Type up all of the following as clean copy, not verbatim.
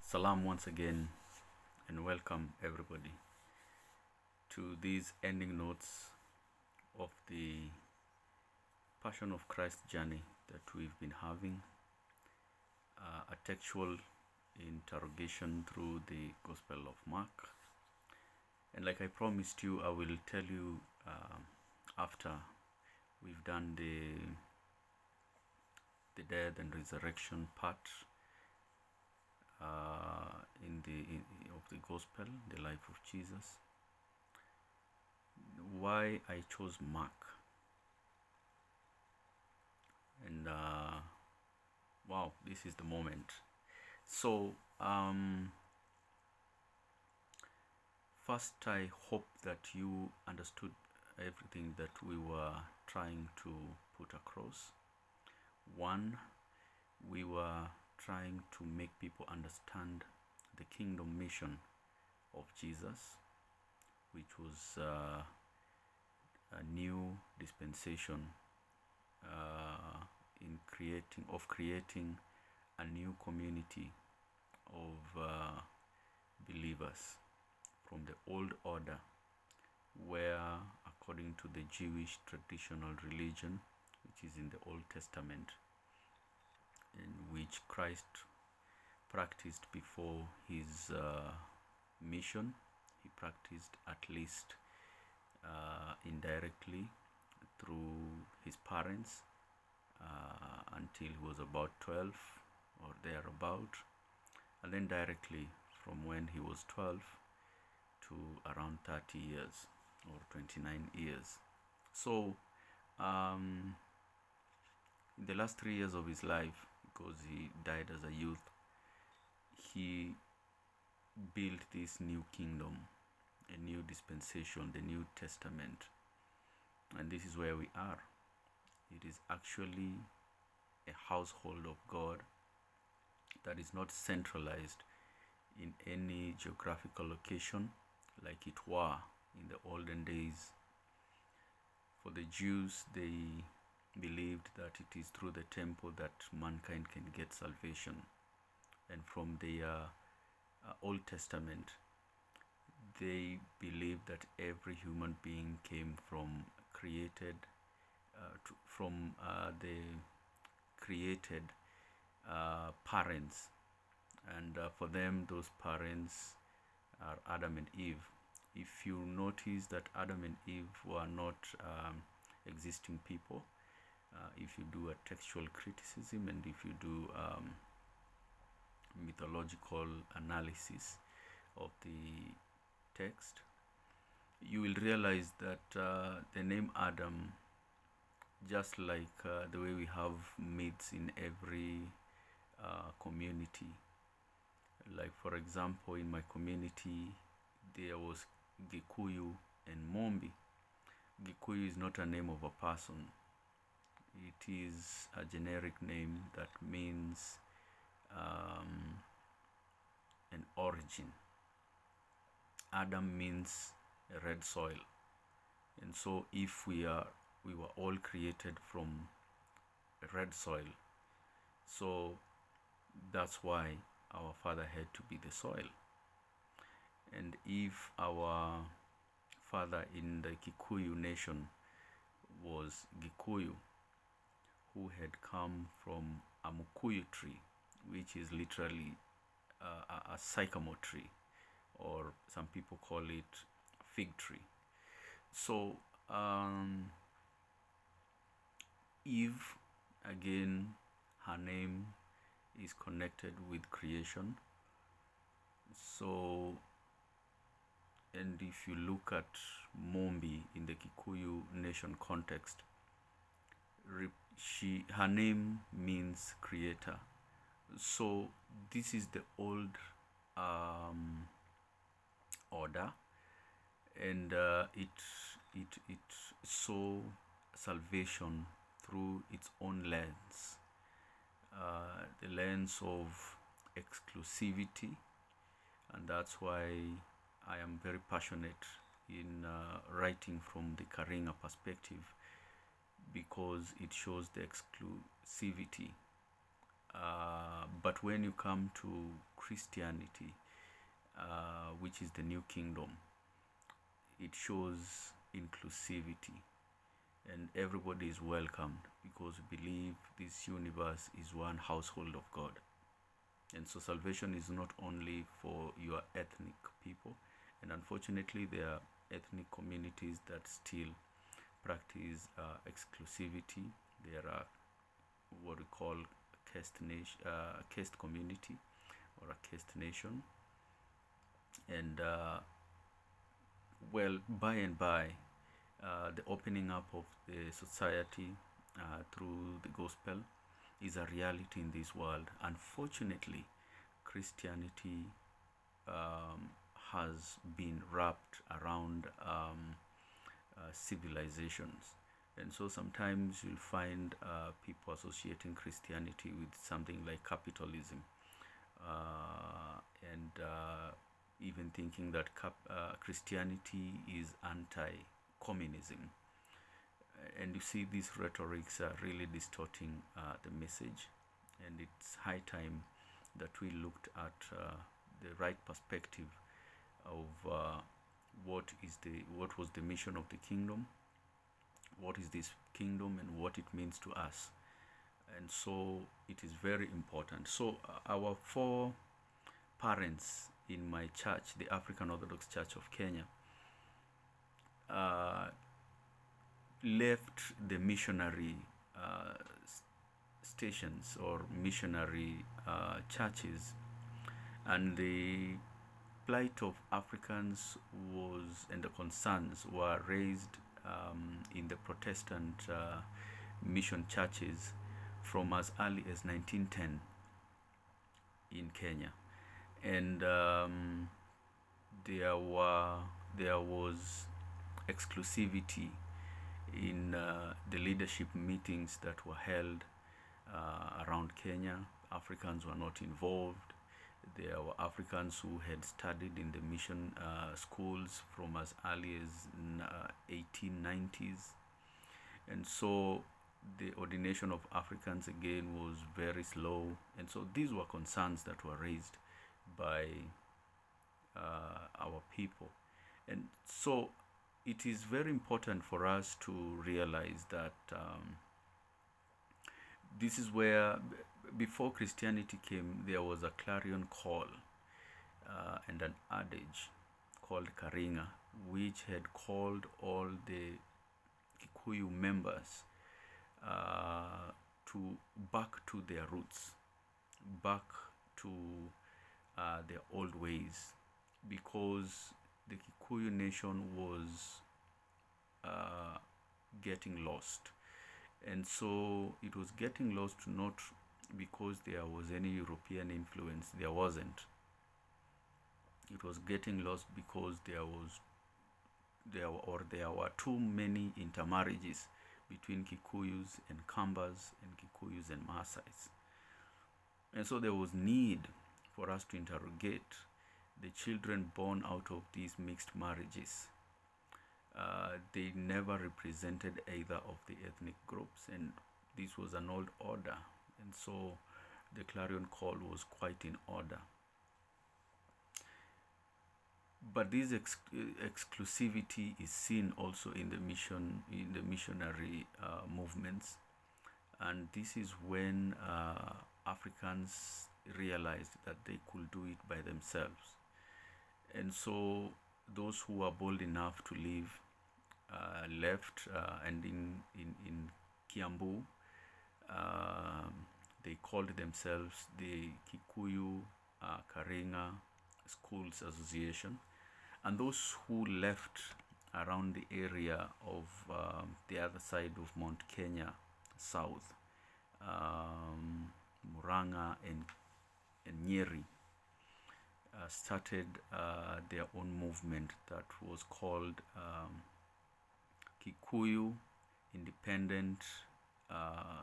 Salam once again, and welcome everybody to these ending notes of the Passion of Christ journey that we've been having, a textual interrogation through the Gospel of Mark. And like I promised you, I will tell you after we've done the death and resurrection part of the gospel, the life of Jesus, why I chose Mark. And wow, this is the moment. So first, I hope that you understood everything that we were trying to put across. One, we were trying to make people understand the kingdom mission of Jesus, which was a new dispensation in creating a new community of believers from the old order, where according to the Jewish traditional religion, which is in the Old Testament, in which Christ practiced before his mission. He practiced at least indirectly through his parents until he was about 12 or thereabout, and then directly from when he was 12 to around 30 years or 29 years. So in the last 3 years of his life, because he died as a youth, he built this new kingdom, a new dispensation, the New Testament. And this is where we are. It is actually a household of God that is not centralized in any geographical location like it were in the olden days. For the Jews, they believed that it is through the temple that mankind can get salvation. And from the Old Testament, they believed that every human being came from the created parents, and for them those parents are Adam and Eve. If you notice that Adam and Eve were not existing people, if you do a textual criticism and if you do mythological analysis of the text, you will realize that the name Adam, just like the way we have myths in every community, like for example in my community there was Gikuyu and Mombi. Gikuyu is not a name of a person. It is a generic name that means an origin. Adam means a red soil, and so if we were all created from red soil, so that's why our father had to be the soil. And if our father in the Kikuyu nation was Gikuyu, who had come from a mukuyu tree, which is literally a sycamore tree, or some people call it fig tree. So Eve, again, her name is connected with creation. So, and if you look at Mombi in the Kikuyu nation context, her name means creator. So this is the old order, and it saw salvation through its own lens, the lens of exclusivity. And that's why I am very passionate in writing from the Karinga perspective, because it shows the exclusivity. But when you come to Christianity, which is the new kingdom, it shows inclusivity, and everybody is welcomed because we believe this universe is one household of God. And so salvation is not only for your ethnic people, and unfortunately there are ethnic communities that still practice exclusivity. There are what we call caste community or a caste nation, and well, by and by, the opening up of the society through the gospel is a reality in this world. Unfortunately, Christianity has been wrapped around civilizations. And so sometimes you'll find people associating Christianity with something like capitalism, and even thinking that Christianity is anti-communism. And you see, these rhetorics are really distorting the message, and it's high time that we looked at the right perspective of what was the mission of the kingdom, what is this kingdom, and what it means to us. And so it is very important. So our four parents in my church, the African Orthodox Church of Kenya, left the missionary stations or missionary churches, and the plight of Africans and the concerns were raised in the Protestant mission churches from as early as 1910 in Kenya. And there was exclusivity in the leadership meetings that were held around Kenya. Africans were not involved. There were Africans who had studied in the mission schools from as early as 1890s. And so the ordination of Africans again was very slow. And so these were concerns that were raised by our people. And so it is very important for us to realize that this is where, before Christianity came, there was a clarion call and an adage called Karinga, which had called all the Kikuyu members back to their roots, back to their old ways, because the Kikuyu nation was getting lost. And so it was getting lost not because there was any European influence. There wasn't. It was getting lost because there were too many intermarriages between Kikuyus and Kambas and Kikuyus and Maasais. And so there was need for us to interrogate the children born out of these mixed marriages. They never represented either of the ethnic groups, and this was an old order. And so the clarion call was quite in order. But this exclusivity is seen also in the missionary movements, and this is when Africans realized that they could do it by themselves. And so those who were bold enough to leave left, and in Kiambu, they called themselves the Kikuyu Karinga Schools Association. And those who left around the area of the other side of Mount Kenya South, Muranga and Nyeri, started their own movement that was called Kikuyu Independent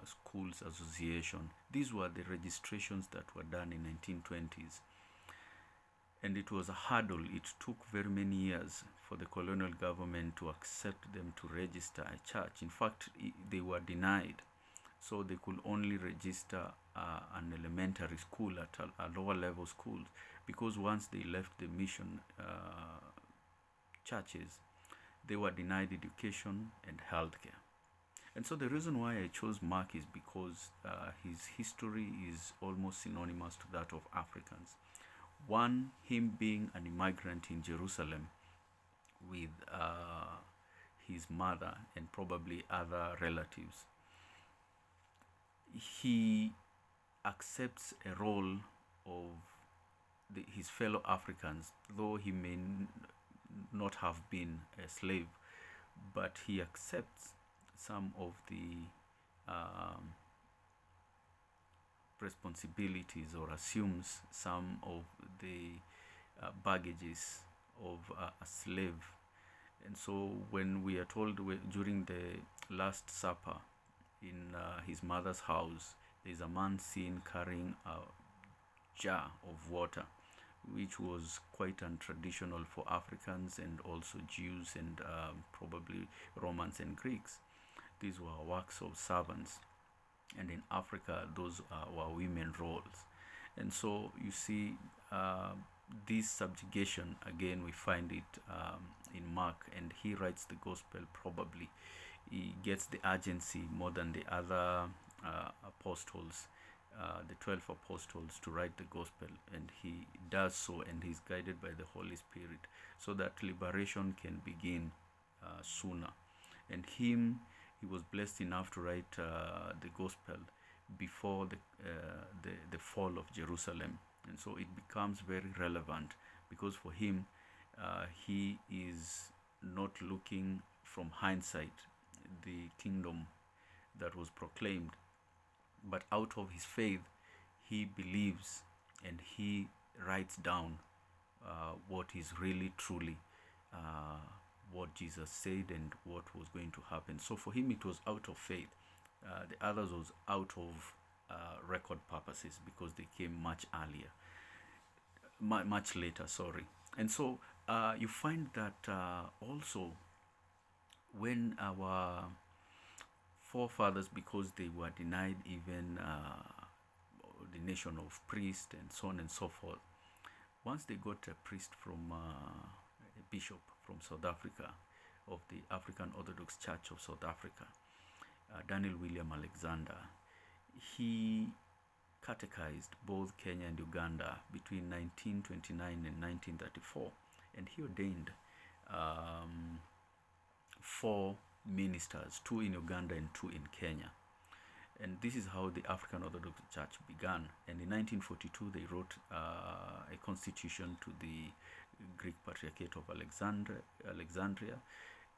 Schools Association. These were the registrations that were done in 1920s. And it was a hurdle. It took very many years for the colonial government to accept them to register a church. In fact, they were denied. so they could only register an elementary school at a lower level schools, because once they left the mission churches, they were denied education and healthcare. And so the reason why I chose Mark is because his history is almost synonymous to that of Africans. One, him being an immigrant in Jerusalem with his mother and probably other relatives. He accepts a role of his fellow Africans, though he may not have been a slave, but he accepts some of the responsibilities, or assumes some of the baggages of a slave. And so when we are told during the Last Supper in his mother's house, there's a man seen carrying a jar of water, which was quite untraditional for Africans and also Jews and probably Romans and Greeks. These were works of servants, and in Africa those were women roles. And so you see this subjugation, again we find it in Mark, and he writes the gospel. Probably he gets the urgency more than the other apostles, the 12 apostles, to write the gospel, and he does so, and he's guided by the Holy Spirit so that liberation can begin sooner. And he was blessed enough to write the gospel before the fall of Jerusalem, and so it becomes very relevant, because for him he is not looking from hindsight the kingdom that was proclaimed, but out of his faith he believes, and he writes down what is really truly what Jesus said and what was going to happen. So for him it was out of faith. The others was out of record purposes, because they came much earlier, much later, sorry. And so you find that also when our forefathers, because they were denied even ordination of priest and so on and so forth, once they got a priest from a bishop from South Africa, of the African Orthodox Church of South Africa, Daniel William Alexander, he catechized both Kenya and Uganda between 1929 and 1934, and he ordained 4 ministers, 2 in Uganda and 2 in Kenya. And this is how the African Orthodox Church began. And in 1942 they wrote a constitution to the Greek Patriarchate of Alexandria,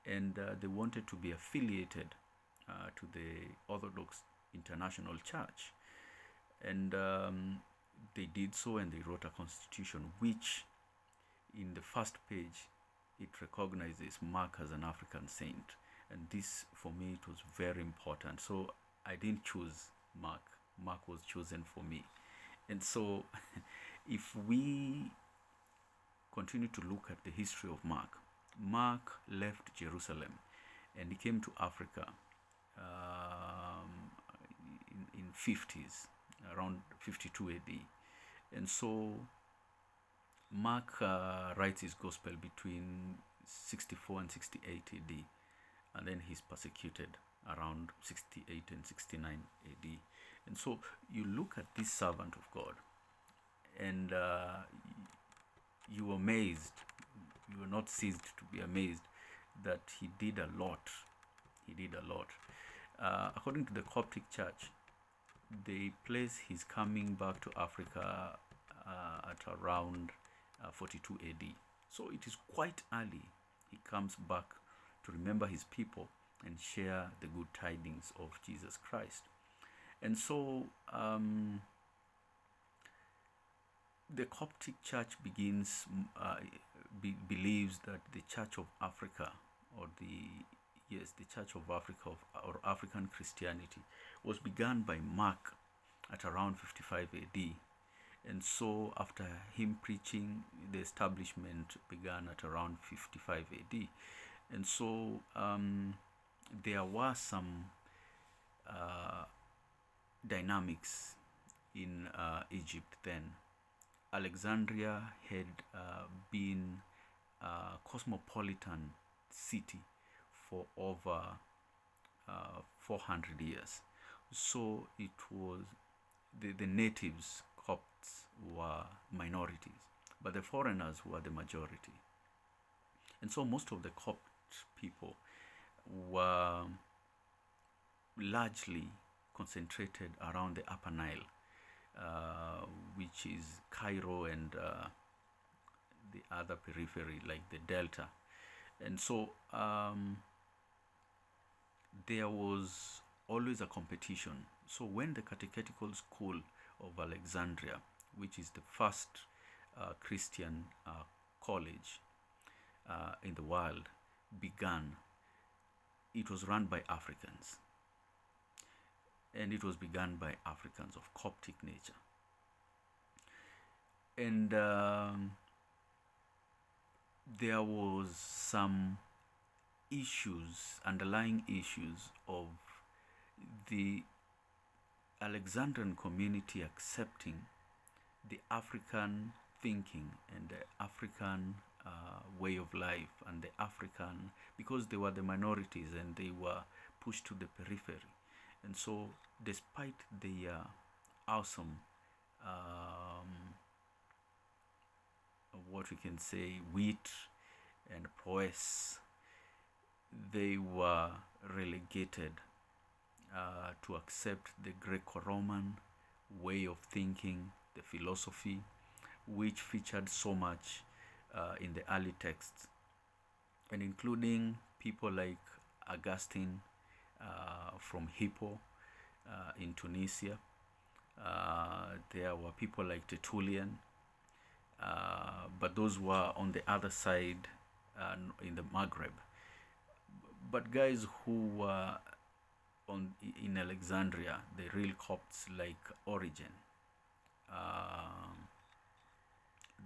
and they wanted to be affiliated to the Orthodox International Church, and they did so, and they wrote a constitution which in the first page it recognizes Mark as an African saint. And this for me it was very important. So I didn't choose Mark. Mark was chosen for me. And so if we continue to look at the history of Mark, Mark left Jerusalem and he came to Africa in 50s, around 52 AD. And so Mark writes his gospel between 64 and 68 AD, and then he's persecuted around 68 and 69 AD. And so you look at this servant of God, and you are amazed, you are not ceased to be amazed that he did a lot. He did a lot. According to the Coptic Church, they place his coming back to Africa at around 42 AD. So it is quite early. He comes back to remember his people and share the good tidings of Jesus Christ. And so the Coptic Church believes that the Church of Africa, or the Church of Africa, or African Christianity, was begun by Mark at around 55 AD. And so after him preaching, the establishment began at around 55 AD. And so there were some dynamics in Egypt then. Alexandria had been a cosmopolitan city for over 400 years. So it was the natives, Copts, were minorities, but the foreigners were the majority. And so most of the Copt people were largely concentrated around the Upper Nile, which is Cairo and the other periphery like the Delta. And so there was always a competition. So when the Catechetical School of Alexandria, which is the first Christian college in the world, began, it was run by Africans. And it was begun by Africans of Coptic nature. And there was some issues, underlying issues of the Alexandrian community accepting the African thinking and the African way of life and the African, because they were the minorities and they were pushed to the periphery. And so despite their awesome, what we can say, wit and prowess, they were relegated to accept the Greco-Roman way of thinking, the philosophy, which featured so much in the early texts, and including people like Augustine from Hippo in Tunisia. There were people like Tertullian, but those were on the other side in the Maghreb. But guys who were in Alexandria, the real Copts like Origen,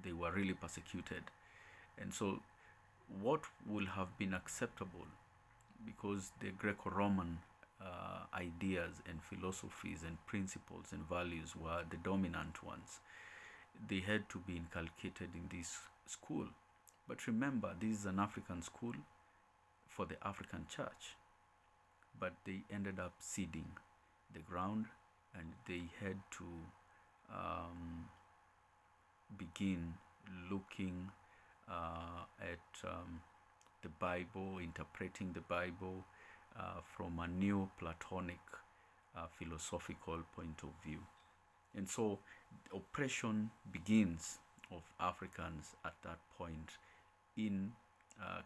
they were really persecuted. And so what would have been acceptable, because the Greco-Roman ideas and philosophies and principles and values were the dominant ones, they had to be inculcated in this school. But remember, this is an African school for the African church, but they ended up ceding the ground, and they had to begin looking at the Bible, interpreting the Bible from a new Platonic philosophical point of view. And so oppression begins of Africans at that point in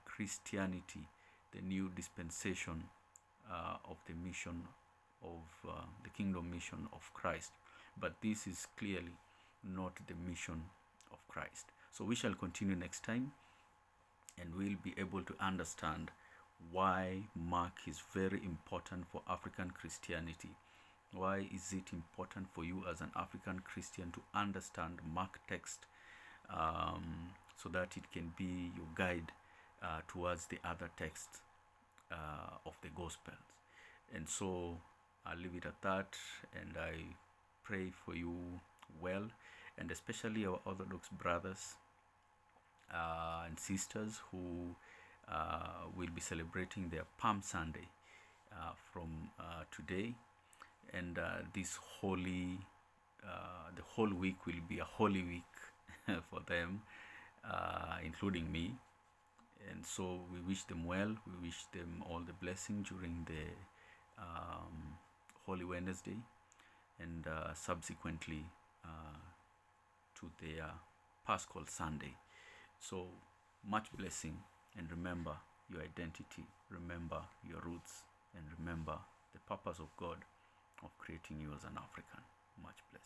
Christianity, the new dispensation of the mission of the kingdom mission of Christ. But this is clearly not the mission of Christ. So we shall continue next time, and we'll be able to understand why Mark is very important for African Christianity. Why is it important for you as an African Christian to understand Mark text so that it can be your guide towards the other texts of the Gospels? And so I'll leave it at that, and I pray for you well, and especially our Orthodox brothers and sisters who will be celebrating their Palm Sunday from today. And this holy, the whole week will be a holy week for them, including me. And so we wish them well. We wish them all the blessing during the Holy Wednesday, and subsequently to their Paschal Sunday. So much blessing, and remember your identity, remember your roots, and remember the purpose of God of creating you as an African. Much blessing.